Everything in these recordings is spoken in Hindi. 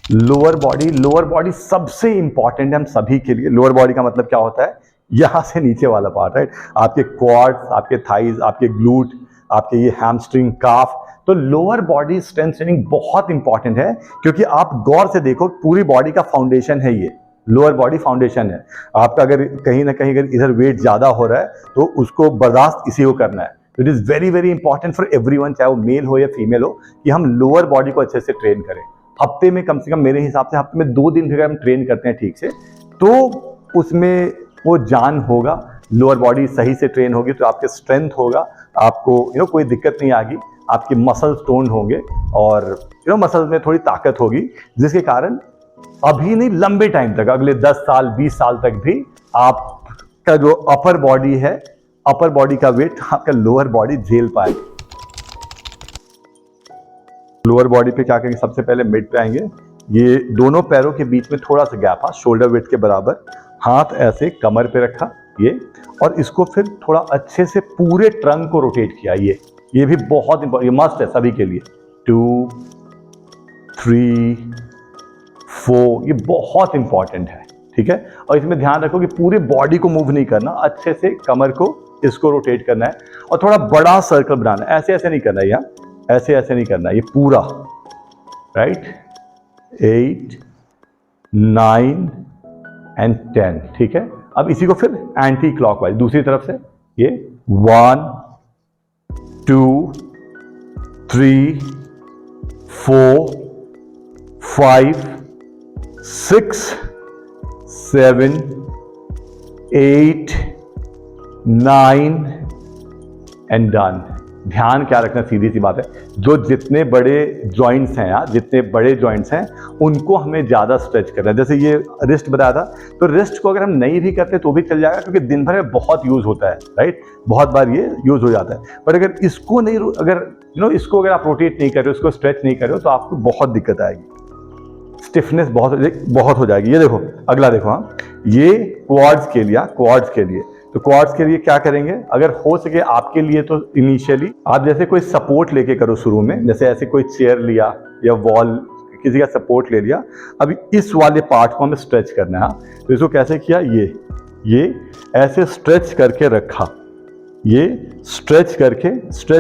लोअर बॉडी सबसे इंपॉर्टेंट है हम सभी के लिए। लोअर बॉडी का मतलब क्या होता है, यहां से नीचे वाला पार्ट, राइट। आपके क्वाड्स, आपके थाइज, आपके ग्लूट, आपके ये हैमस्ट्रिंग, काफ। तो लोअर बॉडी स्ट्रेंथ ट्रेनिंग बहुत इंपॉर्टेंट है, क्योंकि आप गौर से देखो पूरी बॉडी का फाउंडेशन है ये, लोअर बॉडी फाउंडेशन है आपका। अगर कहीं ना कहीं अगर इधर वेट ज्यादा हो रहा है तो उसको बर्दाश्त इसी को करना है। It is very very important for everyone, चाहे वो मेल हो या फीमेल हो, कि हम लोअर बॉडी को अच्छे से ट्रेन करें। हफ्ते में कम से कम, मेरे हिसाब से हफ्ते में 2 दिन भी अगर हम ट्रेन करते हैं ठीक से, तो उसमें वो जान होगा। लोअर बॉडी सही से ट्रेन होगी तो आपके स्ट्रेंथ होगा, आपको कोई दिक्कत नहीं आएगी, आपके मसल्स टोन्ड होंगे और मसल्स में थोड़ी ताकत होगी, जिसके कारण अभी नहीं लंबे टाइम तक, अगले 10 साल 20 साल तक भी आपका जो अपर बॉडी है, अपर बॉडी का वेट आपका लोअर बॉडी झेल पाए। लोअर बॉडी पे क्या करेंगे, सबसे पहले मिड पे आएंगे, ये दोनों पैरों के बीच में थोड़ा सा गैप, हाँ शोल्डर विड्थ के बराबर, हाथ ऐसे कमर पे रखा ये, और इसको फिर थोड़ा अच्छे से पूरे ट्रंक को रोटेट किया। ये भी बहुत इंपॉर्टेंट, ये मस्ट है सभी के लिए। 2 3 4, ये बहुत इंपॉर्टेंट है, ठीक है। और इसमें ध्यान रखो कि पूरी बॉडी को मूव नहीं करना, अच्छे से कमर को इसको रोटेट करना है और थोड़ा बड़ा सर्कल बनाना है। ऐसे ऐसे नहीं करना है, यहाँ ऐसे ऐसे नहीं करना है, ये पूरा, राइट। 8 9 एंड 10, ठीक है। अब इसी को फिर एंटी क्लॉकवाइज दूसरी तरफ से, ये 1 2 3 4 5 6 7 8 9 एंड डन। ध्यान क्या रखना, सीधी सी बात है, जो जितने बड़े जॉइंट्स हैं यार, जितने बड़े जॉइंट्स हैं उनको हमें ज़्यादा स्ट्रेच करना है। जैसे ये रिस्ट बताया था, तो रिस्ट को अगर हम नहीं भी करते तो भी चल जाएगा, क्योंकि दिन भर में बहुत यूज़ होता है, राइट। बहुत बार ये यूज़ हो जाता है। पर अगर इसको नहीं, अगर इसको अगर आप रोटेट नहीं कर रहे हो, इसको स्ट्रेच नहीं कर रहे हो, तो आपको बहुत दिक्कत आएगी, स्टिफनेस बहुत हो जाएगी। ये देखो, अगला देखो, हाँ ये क्वाड्स के लिए, क्वाड्स के लिए, तो क्वाड्स के लिए क्या करेंगे, अगर हो सके आपके लिए तो इनिशियली आप जैसे कोई सपोर्ट लेके करो शुरू में, जैसे ऐसे कोई चेयर लिया या वॉल किसी का सपोर्ट ले लिया। अभी इस वाले पार्ट को हमें स्ट्रेच करना है, तो इसको कैसे किया, ये ऐसे स्ट्रेच करके रखा, ये स्ट्रेच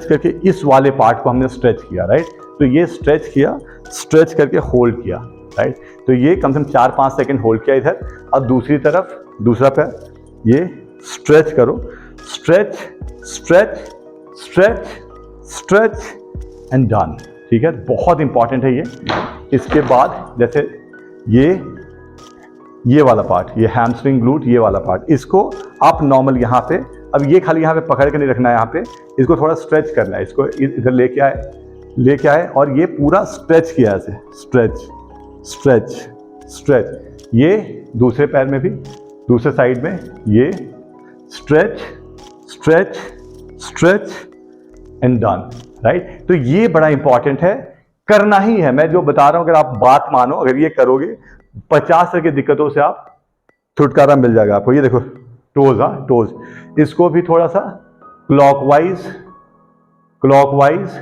करके इस वाले पार्ट को हमने स्ट्रेच किया, राइट। तो ये स्ट्रेच किया, स्ट्रेच करके होल्ड किया, राइट। तो ये कम से कम 4-5 सेकेंड होल्ड किया इधर। अब दूसरी तरफ दूसरा पैर, ये स्ट्रेच करो, stretch stretch stretch stretch and done, ठीक है। बहुत इंपॉर्टेंट है ये। इसके बाद जैसे ये वाला पार्ट, ये हैमस्ट्रिंग ग्लूट, ये वाला पार्ट, इसको आप नॉर्मल यहाँ पे, अब ये खाली यहाँ पे पकड़ के नहीं रखना है, यहाँ पे इसको थोड़ा स्ट्रेच करना है, इसको इधर लेके आए और ये पूरा स्ट्रेच किया ऐसे, स्ट्रेच स्ट्रेच स्ट्रेच। ये दूसरे पैर में भी, दूसरे साइड में ये stretch stretch stretch and done, right. तो ये बड़ा इंपॉर्टेंट है, करना ही है। मैं जो बता रहा हूं, अगर आप बात मानो, अगर ये करोगे 50 तरह की दिक्कतों से आप छुटकारा मिल जाएगा आपको। ये देखो टोज, हाँ टोज, इसको भी थोड़ा सा clockwise clockwise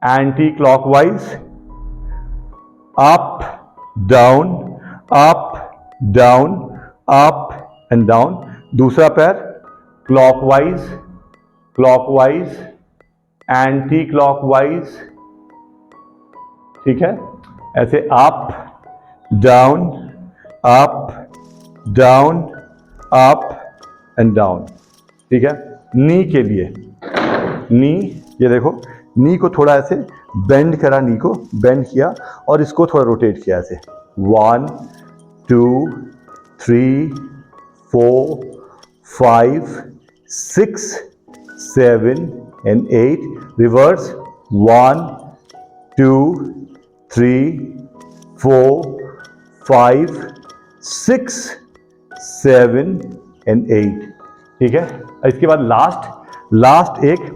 anti clockwise, up down up down up and down. दूसरा पैर क्लॉकवाइज क्लॉकवाइज एंटी क्लॉकवाइज, ठीक है। ऐसे up down up down up and down, ठीक है। नी के लिए, नी, ये देखो नी को थोड़ा ऐसे बेंड करा, नी को बेंड किया और इसको थोड़ा रोटेट किया ऐसे, 1 2 3 4 5 6 7 and 8, reverse 1 2 3 4 5 6 7 and 8, ठीक है। इसके बाद लास्ट एक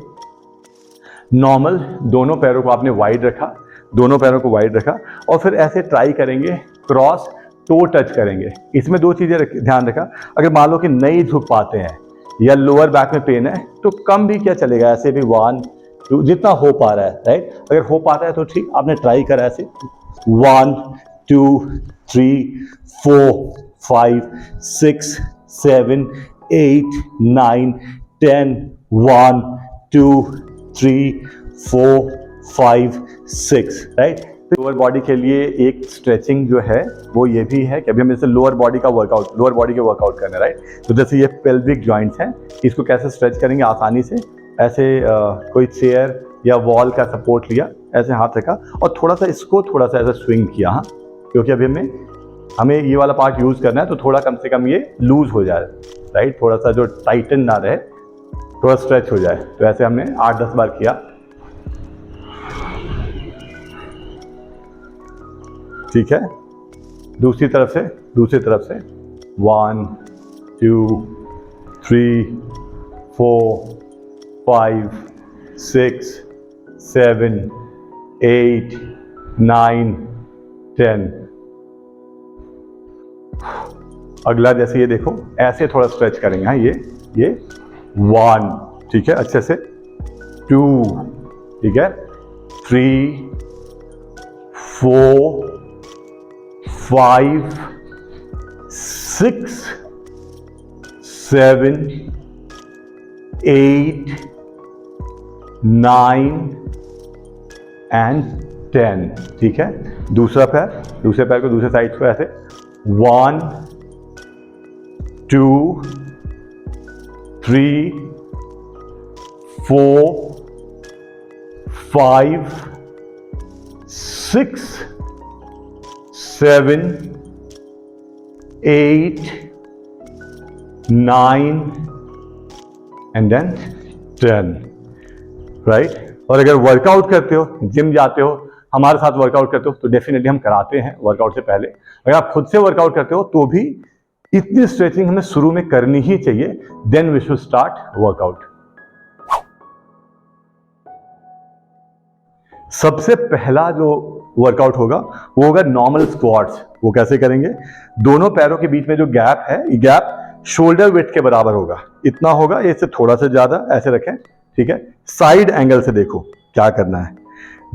नॉर्मल, दोनों पैरों को आपने वाइड रखा, दोनों पैरों को वाइड रखा और फिर ऐसे ट्राई करेंगे, क्रॉस टो टच करेंगे। इसमें 2 चीजें ध्यान रखा, अगर मान लो कि नहीं झुक पाते हैं या लोअर बैक में पेन है तो कम भी क्या चलेगा, ऐसे भी 1 2 जितना हो पा रहा है, राइट। अगर हो पाता है तो ठीक, आपने ट्राई करा ऐसे 1 2 3 4 5 6 7 8 9 10 1 2 3 4 5 6 राइट। लोअर बॉडी के लिए एक स्ट्रेचिंग जो है वो ये भी है कि अभी हम जैसे लोअर बॉडी का वर्कआउट, लोअर बॉडी के वर्कआउट करना है राइट। तो जैसे ये पेल्विक जॉइंट्स हैं, इसको कैसे स्ट्रेच करेंगे आसानी से, ऐसे कोई चेयर या वॉल का सपोर्ट लिया, ऐसे हाथ रखा और थोड़ा सा इसको थोड़ा सा ऐसे स्विंग किया, हाँ, क्योंकि अभी हमें ये वाला पार्ट यूज करना है तो थोड़ा कम से कम ये लूज हो जाए राइट, थोड़ा सा जो टाइटन ना रहे, थोड़ा स्ट्रेच हो जाए। तो ऐसे हमने 8-10 बार किया, ठीक है। दूसरी तरफ से 1 2 3 4 5 6 7 8 9 10। अगला जैसे ये देखो, ऐसे थोड़ा स्ट्रेच करेंगे, हाँ, ये 1, ठीक है, अच्छे से 2, ठीक है, 3 4 5 6 7 8 9 एंड 10, ठीक है। दूसरे पैर को दूसरे साइड को ऐसे 1 2 3 4 5 6 7 8 9 एंड देन 10 राइट। और अगर वर्कआउट करते हो, जिम जाते हो, हमारे साथ वर्कआउट करते हो तो डेफिनेटली हम कराते हैं वर्कआउट से पहले। अगर आप खुद से वर्कआउट करते हो तो भी इतनी स्ट्रेचिंग हमें शुरू में करनी ही चाहिए, then we should start workout. सबसे पहला जो वर्कआउट होगा वो होगा नॉर्मल स्क्वाट्स। वो कैसे करेंगे? दोनों पैरों के बीच में जो गैप है, ये गैप शोल्डर विड्थ के बराबर होगा, इतना होगा, इससे थोड़ा सा ज्यादा, ऐसे रखें, ठीक है। साइड एंगल से देखो क्या करना है।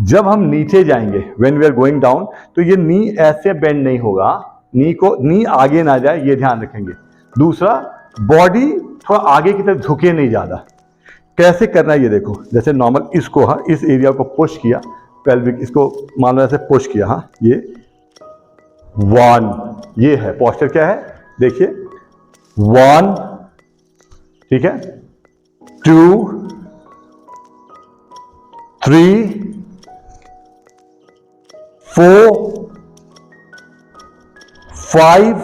जब हम नीचे जाएंगे, when we are going down, तो ये नी ऐसे बेंड नहीं होगा, नी आगे ना जाए, ये ध्यान रखेंगे। दूसरा, बॉडी थोड़ा आगे की तरफ झुके नहीं ज्यादा। कैसे करना है ये देखो, जैसे नॉर्मल इसको, हाँ, इस एरिया को पुश किया, पेल्विक, इसको मान लो ऐसे पुश किया, हाँ, ये 1, ये है पोस्चर। क्या है देखिए, 1, ठीक है, 2 3 4 5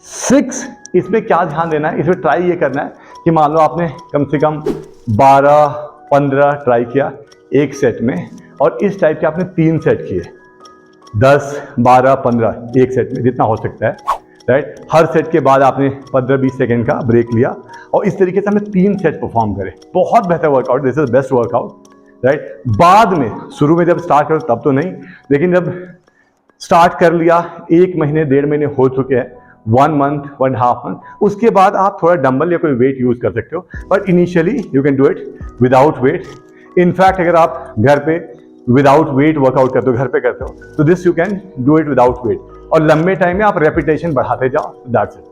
6। इसमें क्या ध्यान देना है, इसमें ट्राई ये करना है कि मान लो आपने कम से कम 12-15 ट्राई किया एक सेट में, और इस टाइप के आपने 3 सेट किए, 10 12 15 एक सेट में, जितना हो सकता है, राइट। हर सेट के बाद आपने 15-20 सेकेंड का ब्रेक लिया, और इस तरीके से हमने 3 सेट परफॉर्म करे। बहुत बेहतर workout, this is best workout, right. बाद में, शुरू में जब स्टार्ट करो तब तो नहीं, लेकिन जब स्टार्ट कर लिया, 1 महीने 1.5 महीने हो चुके हैं, 1 मंथ 1.5 मंथ, उसके बाद आप थोड़ा डंबल या कोई वेट यूज कर सकते हो, but initially you can do it without weight. In fact अगर आप घर पे विदाउट वेट वर्कआउट करते हो, घर पे करते हो, तो this you can do it without weight, और लंबे टाइम में आप रेपिटेशन बढ़ाते जाओ, दैट्स इट।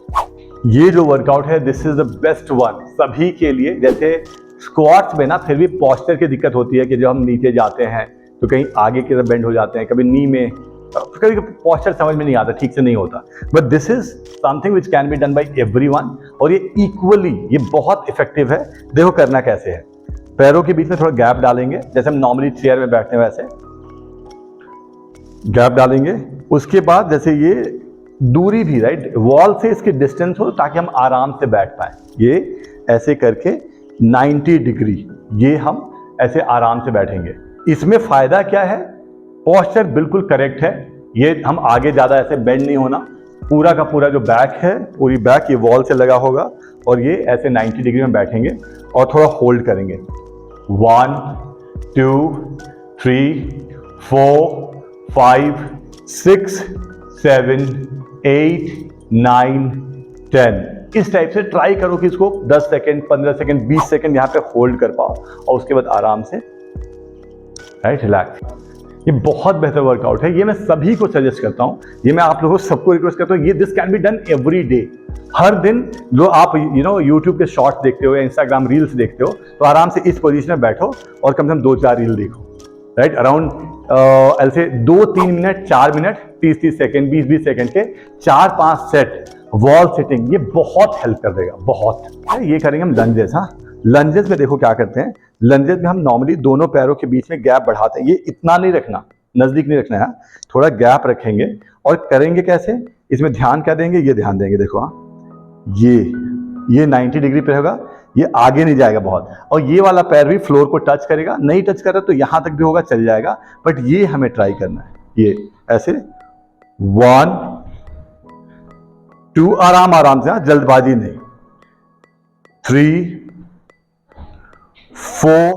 ये जो वर्कआउट है, this is the best one सभी के लिए। जैसे स्क्वाट्स में ना फिर भी पोस्चर की दिक्कत होती है कि जब हम नीचे जाते हैं तो कहीं आगे की तरफ बेंड हो जाते हैं, कभी नी में, कभी पोस्चर समझ में नहीं आता, ठीक से नहीं होता। But this is something which can be done by everyone, और ये इक्वली, ये बहुत इफेक्टिव है। देखो करना कैसे है। पैरों के बीच में थोड़ा गैप डालेंगे, जैसे हम नॉर्मली चेयर में बैठते हैं वैसे गैप डालेंगे। उसके बाद जैसे ये दूरी भी, राइट, वॉल से इसकी डिस्टेंस हो ताकि हम आराम से बैठ पाए। ये ऐसे करके 90 डिग्री, ये हम ऐसे आराम से बैठेंगे। इसमें फायदा क्या है? पोस्चर बिल्कुल करेक्ट है, ये हम आगे ज्यादा ऐसे बेंड नहीं होना, पूरा का पूरा जो बैक है, पूरी बैक ये वॉल से लगा होगा, और ये ऐसे 90 डिग्री में बैठेंगे और थोड़ा होल्ड करेंगे। 1 2 3 4 5 6 7 8 9 10। इस टाइप से ट्राई करो कि इसको 10 सेकेंड 15 सेकेंड 20 सेकेंड यहाँ पे होल्ड कर पाओ, और उसके बाद आराम से, राइट, रिलैक्स। ये बहुत बेहतर वर्कआउट है, ये मैं सभी को सजेस्ट करता हूँ, ये मैं आप लोगों को सबको रिक्वेस्ट करता हूँ, ये this can be done every day. हर दिन जो आप यूट्यूब के शॉर्ट्स देखते हो या इंस्टाग्राम रील्स देखते हो, तो आराम से इस पोजीशन में बैठो और कम से कम 2-4 रील देखो, राइट। अराउंड ऐसे 2-3 मिनट, 4 मिनट, 30-30 सेकेंड, 20-20 सेकेंड के 4-5 सेट वॉल सिटिंग, ये बहुत हेल्प कर देगा, बहुत। ये करेंगे हम लंजेस। हाँ, लंजेस में देखो क्या करते हैं, लंजेस में हम नॉर्मली दोनों पैरों के बीच में गैप बढ़ाते हैं, ये इतना नहीं रखना, नजदीक नहीं रखना है, थोड़ा गैप रखेंगे और करेंगे कैसे, इसमें ध्यान क्या देंगे, ये ध्यान देंगे, देखो हाँ, ये 90 डिग्री पे होगा, ये आगे नहीं जाएगा बहुत, और ये वाला पैर भी फ्लोर को टच करेगा, नहीं टच कर रहा तो यहां तक भी होगा, चल जाएगा, बट ये हमें ट्राई करना है, ये ऐसे 1 2, आराम से, जल्दबाजी नहीं, 3 4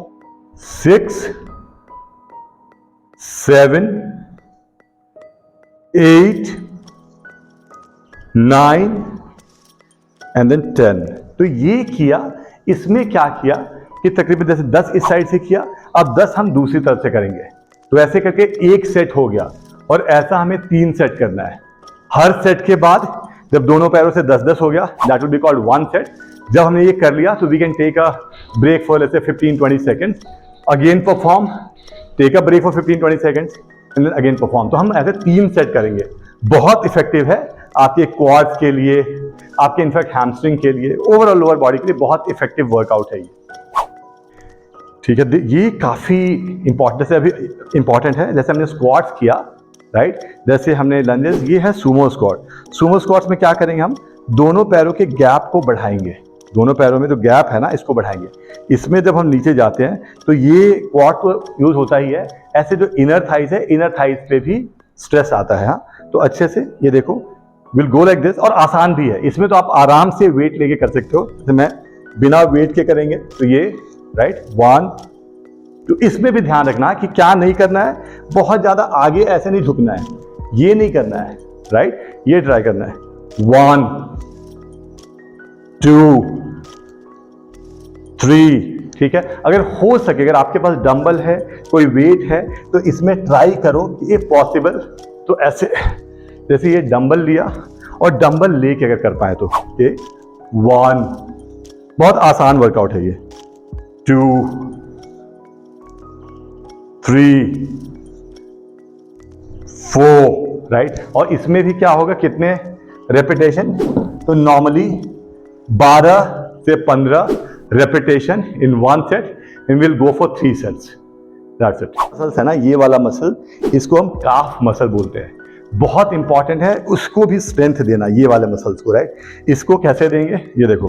6 7 8 9 एंड देन 10। तो ये किया, इसमें क्या किया कि तकरीबन जैसे 10 इस साइड से किया, अब 10 हम दूसरी तरफ से करेंगे, तो ऐसे करके एक सेट हो गया, और ऐसा हमें 3 सेट करना है। हर सेट के बाद जब दोनों पैरों से 10-10 हो गया, that will be called 1 set. जब हमने ये कर लिया तो we can take a break for let's say 15-20 seconds, again perform, take a break for 15-20 seconds and then again perform. तो हम ऐसे 3 सेट करेंगे, बहुत इफेक्टिव है आपके क्वाड्स के लिए, आपके इनफैक्ट हैमस्ट्रिंग के लिए, ओवरऑल लोअर बॉडी के लिए बहुत इफेक्टिव वर्कआउट है ये, ठीक है। ये काफी इंपॉर्टेंट है, जैसे हमने स्क्वाट्स किया, राइट, जैसे हमने लंजेस, ये है सुमो स्क्वाट। सुमो स्क्वाट्स में क्या करेंगे, हम दोनों पैरों के गैप को बढ़ाएंगे, दोनों पैरों में जो गैप है ना, इसको बढ़ाएंगे। इसमें जब हम नीचे जाते हैं तो ये क्वाड तो यूज होता ही है, ऐसे जो इनर थाइज है, इनर थाइज पे भी स्ट्रेस आता है। हाँ, तो अच्छे से ये देखो, विल गो लाइक दिस, और आसान भी है, इसमें तो आप आराम से वेट लेके कर सकते हो, जैसे मैं बिना वेट के करेंगे तो ये, राइट, 1 तो इसमें भी ध्यान रखना कि क्या नहीं करना है, बहुत ज्यादा आगे ऐसे नहीं झुकना है, ये नहीं करना है, राइट, ये ट्राई करना है, 1 2 3, ठीक है। अगर हो सके, अगर आपके पास डंबल है, कोई वेट है, तो इसमें ट्राई करो कि इफ पॉसिबल तो ऐसे, जैसे ये डंबल लिया और डंबल लेके अगर कर पाए तो ये 1, बहुत आसान वर्कआउट है ये, 2 3 4, राइट। और इसमें भी क्या होगा, कितने रेपिटेशन, तो नॉर्मली 12 से 15 repetition in 1 set, and will go for 3 sets, that's it. Muscles है ना, ये वाला मसल, इसको हम काफ मसल बोलते हैं, बहुत इंपॉर्टेंट है, उसको भी स्ट्रेंथ देना, ये वाले मसल्स को, राइट। इसको कैसे देंगे, ये देखो,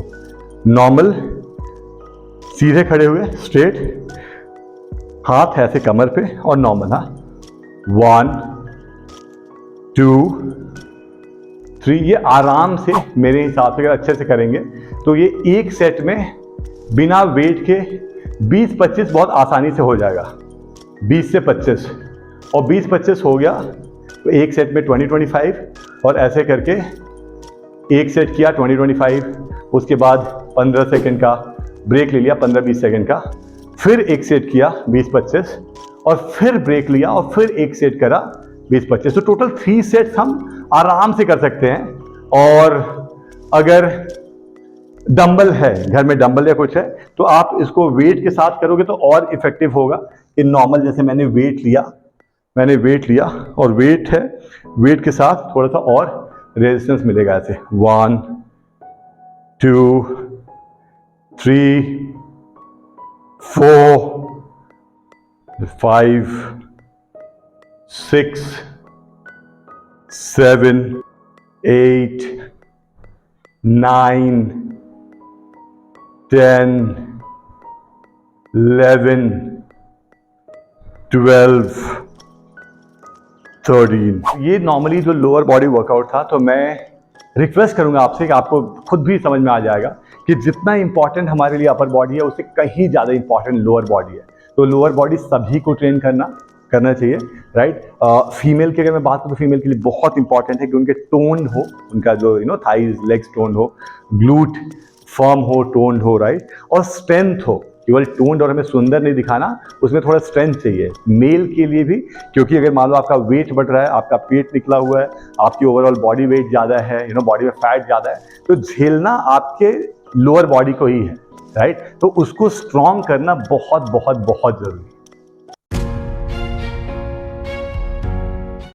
नॉर्मल सीधे खड़े हुए, स्ट्रेट, हाथ ऐसे कमर पे और नॉर्मल, हाँ, 1 2 3, ये आराम से मेरे हिसाब से अगर अच्छे से करेंगे तो ये एक सेट में बिना वेट के 20-25 बहुत आसानी से हो जाएगा, 20 से 25, और 20-25 हो गया तो एक सेट में 20-25, और ऐसे करके एक सेट किया 20-25, उसके बाद 15 सेकेंड का ब्रेक ले लिया, 15-20 सेकेंड का, फिर एक सेट किया 20-25, और फिर ब्रेक लिया, और फिर एक सेट करा 20-25, तो टोटल 3 सेट्स हम आराम से कर सकते हैं। और अगर डंबल है, घर में डंबल या कुछ है, तो आप इसको वेट के साथ करोगे तो और इफेक्टिव होगा कि नॉर्मल, जैसे मैंने वेट लिया और वेट है, वेट के साथ थोड़ा सा और रेजिस्टेंस मिलेगा, ऐसे 1 2 3 4 5 6 7 8 9 10 11 12 13। ये नॉर्मली जो लोअर बॉडी वर्कआउट था, तो मैं रिक्वेस्ट करूंगा आपसे कि आपको खुद भी समझ में आ जाएगा कि जितना इंपॉर्टेंट हमारे लिए अपर बॉडी है, उससे कहीं ज़्यादा इंपॉर्टेंट लोअर बॉडी है। तो लोअर बॉडी सभी को ट्रेन करना चाहिए, राइट। फीमेल की अगर मैं बात करूँ तो फीमेल के लिए बहुत इंपॉर्टेंट है कि उनके टोन्ड हो, उनका जो थाइज, लेग्स टोन्ड हो, ग्लूट फर्म हो, टोन्ड हो, राइट, और स्ट्रेंथ हो, केवल टोन्ड और हमें सुंदर नहीं दिखाना, उसमें थोड़ा स्ट्रेंथ चाहिए मेल के लिए भी, क्योंकि अगर मान लो आपका वेट बढ़ रहा है, आपका पेट निकला हुआ है, आपकी ओवरऑल बॉडी वेट ज़्यादा है, बॉडी में फैट ज़्यादा है, तो झेलना आपके लोअर बॉडी को ही है, राइट। तो उसको स्ट्रॉन्ग करना बहुत बहुत बहुत जरूरी है।